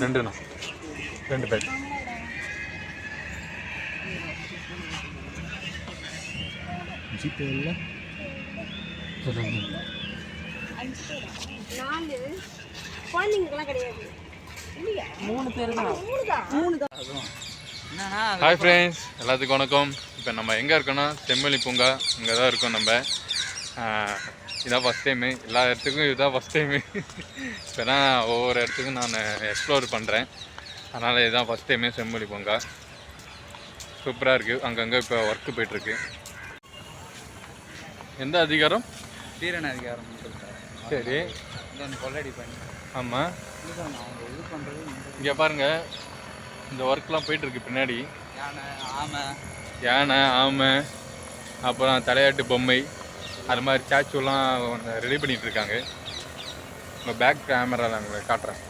ரெண்டுண்ணா 2 பேர். ஜிபே இல்லை hi friends, எல்லாத்துக்கும் வணக்கம். இப்போ நம்ம எங்கே இருக்கோன்னா செம்மொழி பூங்கா, இங்கே தான் இருக்கோம் நம்ம. இதான் ஃபஸ்ட் டைமு, எல்லா இடத்துக்கும் இதுதான் ஃபஸ்ட் டைமு. இப்போ தான் ஒவ்வொரு இடத்துக்கும் நான் எக்ஸ்ப்ளோர் பண்ணுறேன். அதனால் இதுதான் ஃபஸ்ட் டைமு செம்மொழி பூங்கா. சூப்பராக இருக்குது. அங்கங்கே இப்போ ஒர்க்கு போய்ட்டுருக்கு. எந்த அதிகாரம்? தீரன் அதிகாரம். சரி, கொள்ளடி பண்ணி. ஆமாம், அவங்க இது பண்ணுறது. இங்கே பாருங்கள், இந்த ஒர்க்லாம் போயிட்டுருக்கு பின்னாடி. யானை, ஆமை, அப்புறம் தலையாட்டு பொம்மை, அது மாதிரி ஸ்டாச்சுலாம் ரெடி பண்ணிகிட்டு இருக்காங்க. உங்கள் பேக் கேமராவில் உங்களை காட்டுறேன்.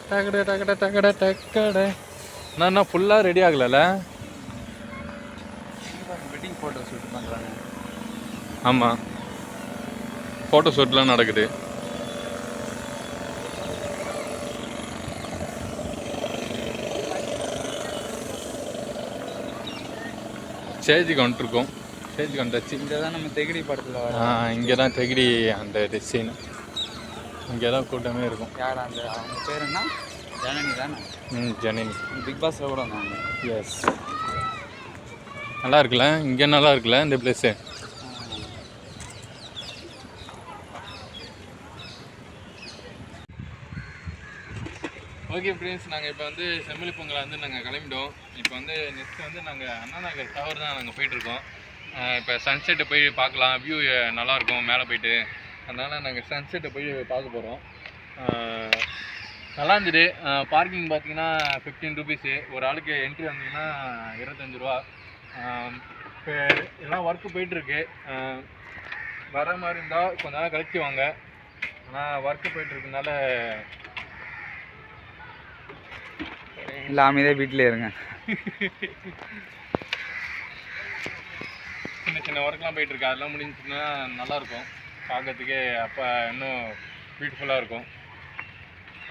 டக்கடை டக்கடை டக்கடை டக்கடை. நான் ஃபுல்லாக ரெடி ஆகலைல்ல. வெட்டிங் ஃபோட்டோ ஷூட் பண்ணுறாங்க. ஆமாம், ஃபோட்டோ ஷூட்லாம் நடக்குது. ஸ்டேஜுக்கு வந்துட்டுருக்கோம். ஸ்டேஜுக்கு வந்தாச்சு. இங்கே தான் நம்ம தெகிடி படத்தில் இங்கே தான் தெகிடி அந்த டிசைன். இங்கே தான் கூட்டமே இருக்கும். யார் அந்த அவங்க பேர் என்ன? ஜனனி தானே? ஜனனி. பிக் பாஸில் கூட வந்தாங்க. எஸ், நல்லா இருக்குல்ல, இங்கே நல்லா இருக்குல்ல இந்த பிளேஸு. ஓகே ஃப்ரெண்ட்ஸ், நாங்கள் இப்போ வந்து செம்மொழி பொங்கலை வந்து நாங்கள் கிளம்பிட்டோம். இப்போ வந்து நெக்ஸ்ட் வந்து நாங்கள் அண்ணா நகர் டவர் தான் நாங்கள் போயிட்டுருக்கோம். இப்போ சன்செட்டை போய் பார்க்கலாம், வியூ நல்லாயிருக்கும் மேலே போயிட்டு. அதனால் நாங்கள் சன்செட்டை போய் பார்க்க போகிறோம். நல்லா இருந்துட்டு. பார்க்கிங் பார்த்தீங்கன்னா 15 ருபீஸு. ஒரு ஆளுக்கு என்ட்ரி வந்தீங்கன்னா 25 ரூபா. இப்போ எல்லாம் ஒர்க்கு போயிட்டுருக்கு. வர மாதிரி இருந்தால் கொஞ்ச நேரம் கழிச்சு வாங்க. ஆனால் ஒர்க்கு போயிட்டுருக்கனால இல்லாமதே வீட்டிலே இருங்க. சின்ன சின்ன ஒர்க்லாம் போயிட்டுருக்கு. அதெல்லாம் முடிஞ்சுன்னா நல்லாயிருக்கும் பார்க்கறதுக்கே. அப்போ இன்னும் பியூட்டிஃபுல்லாக இருக்கும்.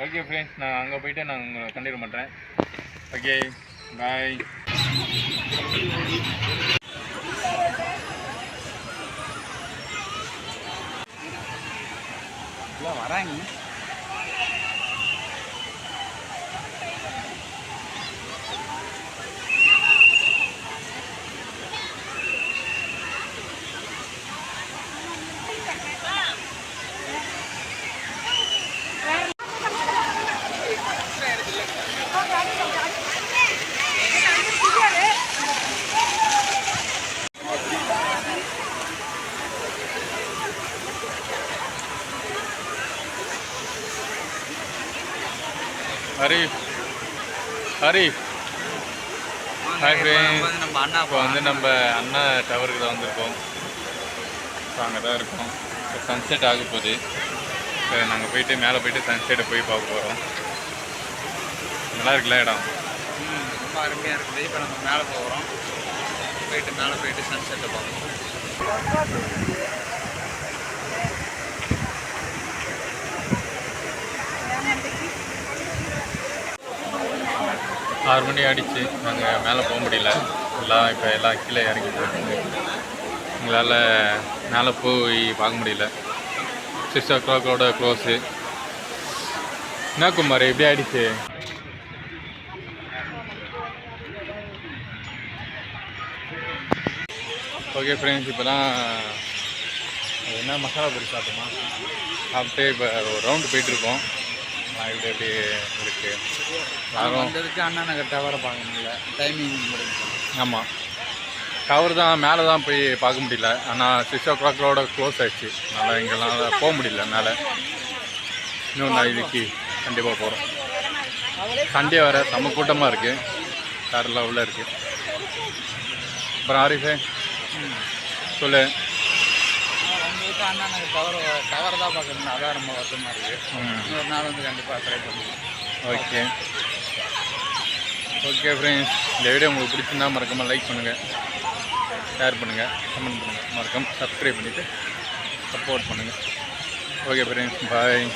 ஓகே ஃப்ரெண்ட்ஸ், நான் அங்கே போயிட்டு நான் உங்களை கண்டினியூ பண்ணுறேன். ஓகே, பாய். இல்லை வராங்க. Arif, Arif, hi friends. நம்ம அண்ணா இப்போ வந்து நம்ம அண்ணா டவருக்கு தான் வந்திருக்கோம். ஸோ அங்கே தான் இருக்கோம். இப்போ சன்செட் ஆக போகுது. இப்போ நாங்கள் போயிட்டு மேலே போயிட்டு சன்செட்டை போய் பார்க்க போகிறோம். நல்லா இருக்குல்ல இடம்? ரொம்ப அருமையாக இருக்குது. இப்போ நம்ம மேலே போகிறோம். மேலே போயிட்டு சன்செட்டை பார்ப்போம். 6 மணி ஆகிடுச்சு. நாங்கள் மேலே போக முடியல. எல்லாம் கீழே இறங்கி போயிருக்கு. எங்களால் மேலே போய் பார்க்க முடியல. 6 o'clock க்ளோஸு. என்ன குமார் எப்படி ஆகிடுச்சு? ஓகே ஃப்ரெண்ட்ஸ், இப்போ தான் என்ன மசாலா பூரி சாப்பிட்டோமா, சாப்பிட்டு இப்போ ஒரு ரவுண்டு போயிட்டுருக்கோம். இது எப்படி இருக்குது? யாரும் வந்ததுக்கு அண்ணா நகர் டவரை பார்க்க முடியல, டைமிங் முடிஞ்சு. ஆமாம், டவர் தான் மேலே தான் போய் பார்க்க முடியல. ஆனால் 6 o'clock க்ளோஸ் ஆகிடுச்சு. அதனால் இங்கெல்லாம் போக முடியல மேலே. இன்னும் நாளைக்கு கண்டிப்பாக போகிறோம். சண்டே வர செம்ம கூட்டமாக இருக்குது. காரெல்லாம் உள்ளே இருக்குது. அப்புறம் ஆரிஃபே சொல்லு. வந்துட்டு அண்ணா நகர் டவர் தான் பார்க்கணும். அதான் ரொம்ப வருத்தமாக இருக்குது. இன்னொரு நாள் வந்து கண்டிப்பாக ட்ரை பண்ணுவோம். ஓகே ஓகே ஃப்ரெண்ட்ஸ், இந்த வீடியோ உங்களுக்கு பிடிச்சிருந்தா மறக்காமல் லைக் பண்ணுங்கள், ஷேர் பண்ணுங்கள், கமெண்ட் பண்ணுங்கள், மறக்காமல் சப்ஸ்கிரைப் பண்ணிவிட்டு சப்போர்ட் பண்ணுங்கள். ஓகே ஃப்ரெண்ட்ஸ், பாய்.